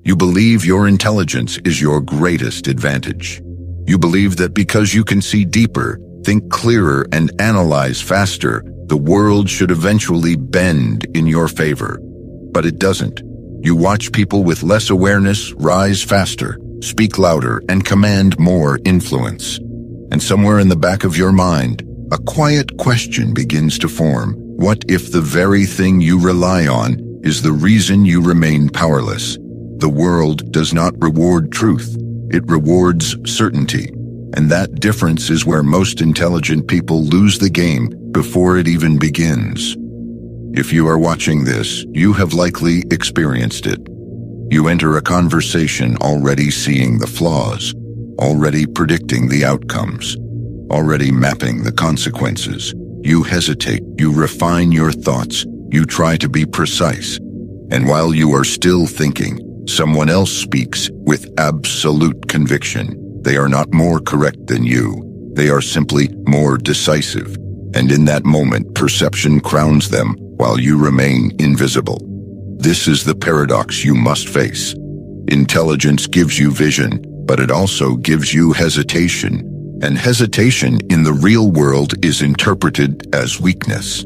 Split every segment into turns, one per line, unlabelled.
You believe your intelligence is your greatest advantage. You believe that because you can see deeper, think clearer, and analyze faster, the world should eventually bend in your favor. But it doesn't. You watch people with less awareness rise faster, speak louder, and command more influence. And somewhere in the back of your mind, a quiet question begins to form. What if the very thing you rely on is the reason you remain powerless? The world does not reward truth. It rewards certainty. And that difference is where most intelligent people lose the game before it even begins. If you are watching this, you have likely experienced it. You enter a conversation already seeing the flaws, already predicting the outcomes, already mapping the consequences. You hesitate, you refine your thoughts, you try to be precise. And while you are still thinking, someone else speaks with absolute conviction. They are not more correct than you. They are simply more decisive. And in that moment, perception crowns them while you remain invisible. This is the paradox you must face. Intelligence gives you vision, but it also gives you hesitation. And hesitation in the real world is interpreted as weakness.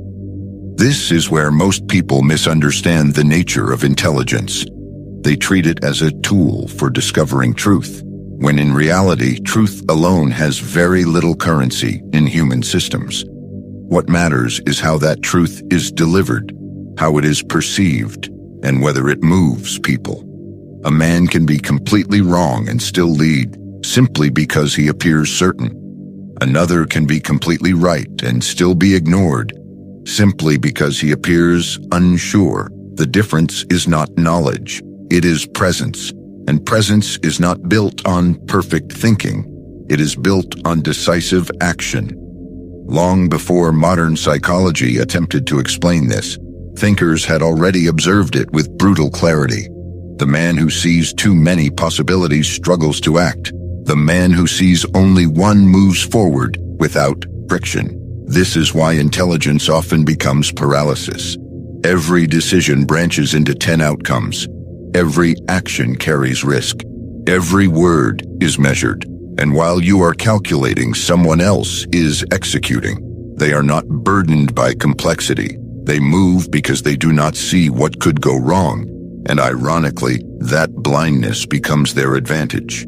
This is where most people misunderstand the nature of intelligence. They treat it as a tool for discovering truth, when in reality, truth alone has very little currency in human systems. What matters is how that truth is delivered, how it is perceived, and whether it moves people. A man can be completely wrong and still lead, simply because he appears certain. Another can be completely right and still be ignored, simply because he appears unsure. The difference is not knowledge. It is presence, and presence is not built on perfect thinking. It is built on decisive action. Long before modern psychology attempted to explain this, thinkers had already observed it with brutal clarity. The man who sees too many possibilities struggles to act. The man who sees only one moves forward without friction. This is why intelligence often becomes paralysis. Every decision branches into 10 outcomes. Every action carries risk. Every word is measured. And while you are calculating, someone else is executing. They are not burdened by complexity. They move because they do not see what could go wrong. And ironically, that blindness becomes their advantage.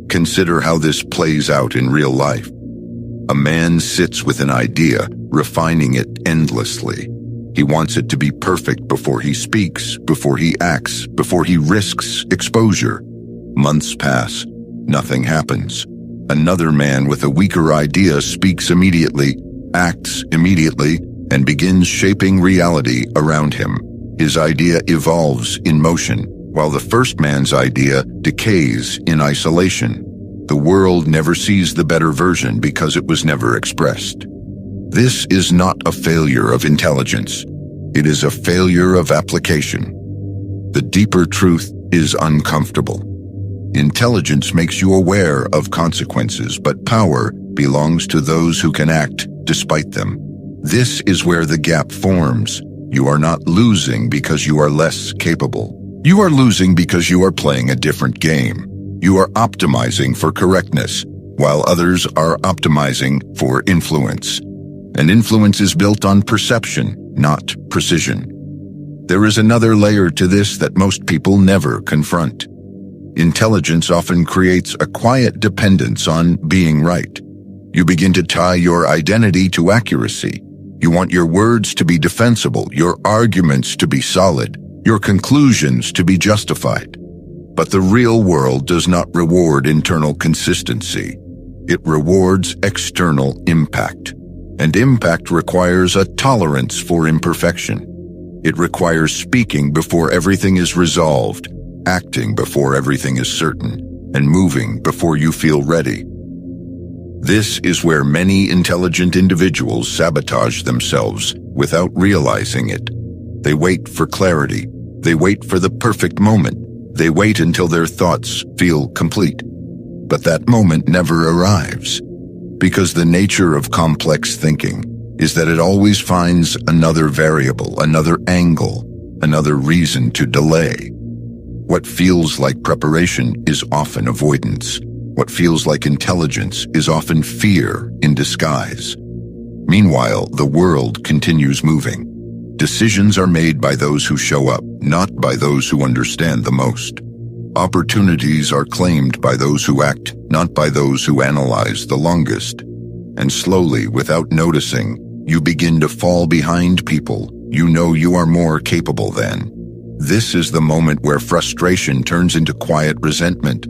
Consider how this plays out in real life. A man sits with an idea, refining it endlessly. He wants it to be perfect before he speaks, before he acts, before he risks exposure. Months pass. Nothing happens. Another man with a weaker idea speaks immediately, acts immediately, and begins shaping reality around him. His idea evolves in motion, while the first man's idea decays in isolation. The world never sees the better version because it was never expressed. This is not a failure of intelligence. It is a failure of application. The deeper truth is uncomfortable. Intelligence makes you aware of consequences, but power belongs to those who can act despite them. This is where the gap forms. You are not losing because you are less capable. You are losing because you are playing a different game. You are optimizing for correctness, while others are optimizing for influence. And influence is built on perception, not precision. There is another layer to this that most people never confront. Intelligence often creates a quiet dependence on being right. You begin to tie your identity to accuracy. You want your words to be defensible, your arguments to be solid, your conclusions to be justified. But the real world does not reward internal consistency. It rewards external impact. And impact requires a tolerance for imperfection. It requires speaking before everything is resolved, acting before everything is certain, and moving before you feel ready. This is where many intelligent individuals sabotage themselves without realizing it. They wait for clarity. They wait for the perfect moment. They wait until their thoughts feel complete. But that moment never arrives, because the nature of complex thinking is that it always finds another variable, another angle, another reason to delay. What feels like preparation is often avoidance. What feels like intelligence is often fear in disguise. Meanwhile, the world continues moving. Decisions are made by those who show up, not by those who understand the most. Opportunities are claimed by those who act, not by those who analyze the longest. And slowly, without noticing, you begin to fall behind people you know you are more capable than. This is the moment where frustration turns into quiet resentment,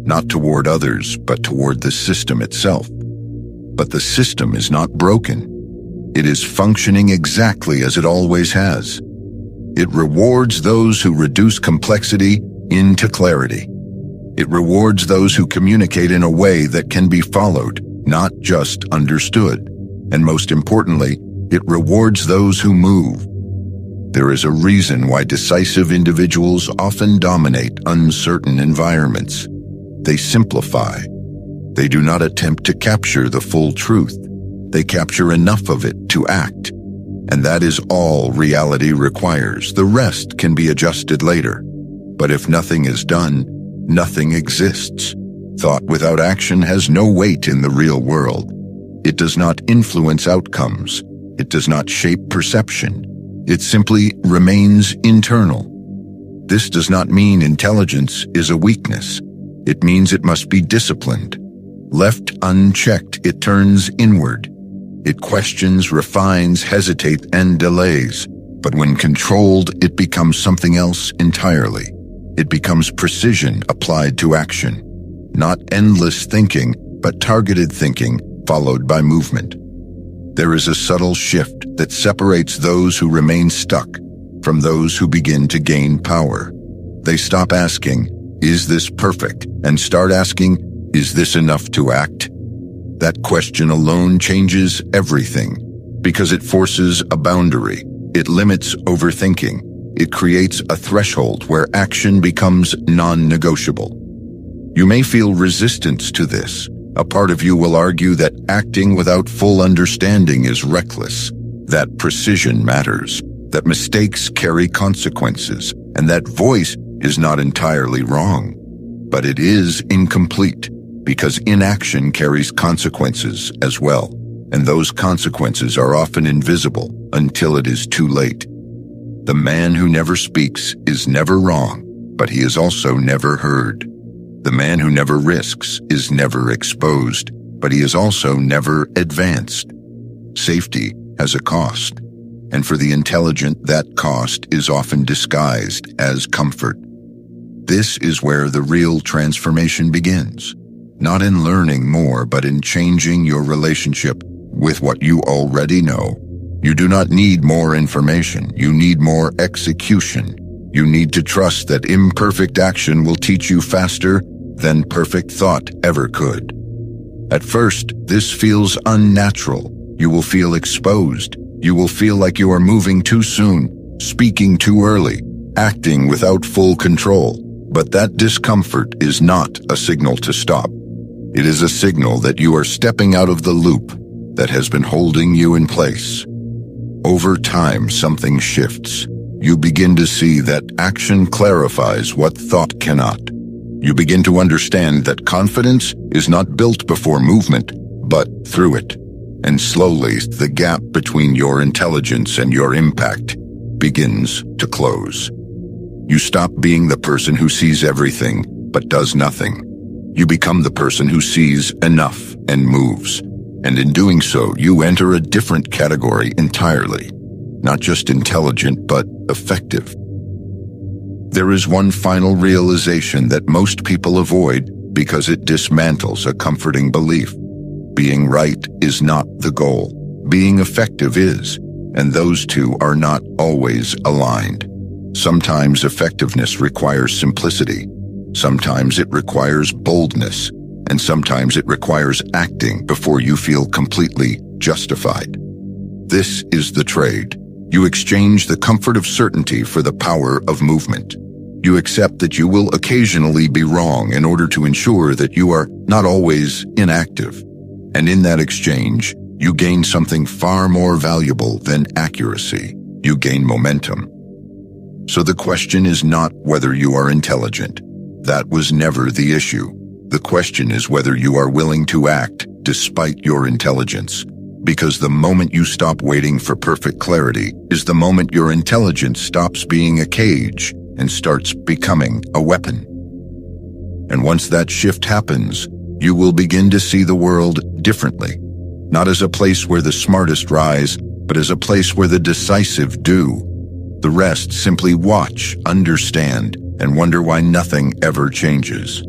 not toward others, but toward the system itself. But the system is not broken. It is functioning exactly as it always has. It rewards those who reduce complexity into clarity. It rewards those who communicate in a way that can be followed, not just understood. And most importantly, it rewards those who move. There is a reason why decisive individuals often dominate uncertain environments. They simplify. They do not attempt to capture the full truth. They capture enough of it to act. And that is all reality requires. The rest can be adjusted later. But if nothing is done, nothing exists. Thought without action has no weight in the real world. It does not influence outcomes. It does not shape perception. It simply remains internal. This does not mean intelligence is a weakness. It means it must be disciplined. Left unchecked, it turns inward. It questions, refines, hesitates, and delays. But when controlled, it becomes something else entirely. It becomes precision applied to action. Not endless thinking, but targeted thinking followed by movement. There is a subtle shift that separates those who remain stuck from those who begin to gain power. They stop asking, "Is this perfect?" and start asking, "Is this enough to act?" That question alone changes everything because it forces a boundary. It limits overthinking. It creates a threshold where action becomes non-negotiable. You may feel resistance to this. A part of you will argue that acting without full understanding is reckless, that precision matters, that mistakes carry consequences, and that voice is not entirely wrong. But it is incomplete, because inaction carries consequences as well, and those consequences are often invisible until it is too late. The man who never speaks is never wrong, but he is also never heard. The man who never risks is never exposed, but he is also never advanced. Safety has a cost, and for the intelligent, that cost is often disguised as comfort. This is where the real transformation begins, not in learning more, but in changing your relationship with what you already know. You do not need more information, you need more execution. You need to trust that imperfect action will teach you faster than perfect thought ever could. At first, this feels unnatural. You will feel exposed. You will feel like you are moving too soon, speaking too early, acting without full control. But that discomfort is not a signal to stop. It is a signal that you are stepping out of the loop that has been holding you in place. Over time, something shifts. You begin to see that action clarifies what thought cannot. You begin to understand that confidence is not built before movement, but through it. And slowly, the gap between your intelligence and your impact begins to close. You stop being the person who sees everything, but does nothing. You become the person who sees enough and moves. And in doing so, you enter a different category entirely. Not just intelligent, but effective. There is one final realization that most people avoid because it dismantles a comforting belief. Being right is not the goal. Being effective is, and those two are not always aligned. Sometimes effectiveness requires simplicity. Sometimes it requires boldness. And sometimes it requires acting before you feel completely justified. This is the trade. You exchange the comfort of certainty for the power of movement. You accept that you will occasionally be wrong in order to ensure that you are not always inactive. And in that exchange, you gain something far more valuable than accuracy. You gain momentum. So the question is not whether you are intelligent. That was never the issue. The question is whether you are willing to act despite your intelligence. Because the moment you stop waiting for perfect clarity is the moment your intelligence stops being a cage and starts becoming a weapon. And once that shift happens, you will begin to see the world differently, not as a place where the smartest rise, but as a place where the decisive do. The rest simply watch, understand, and wonder why nothing ever changes.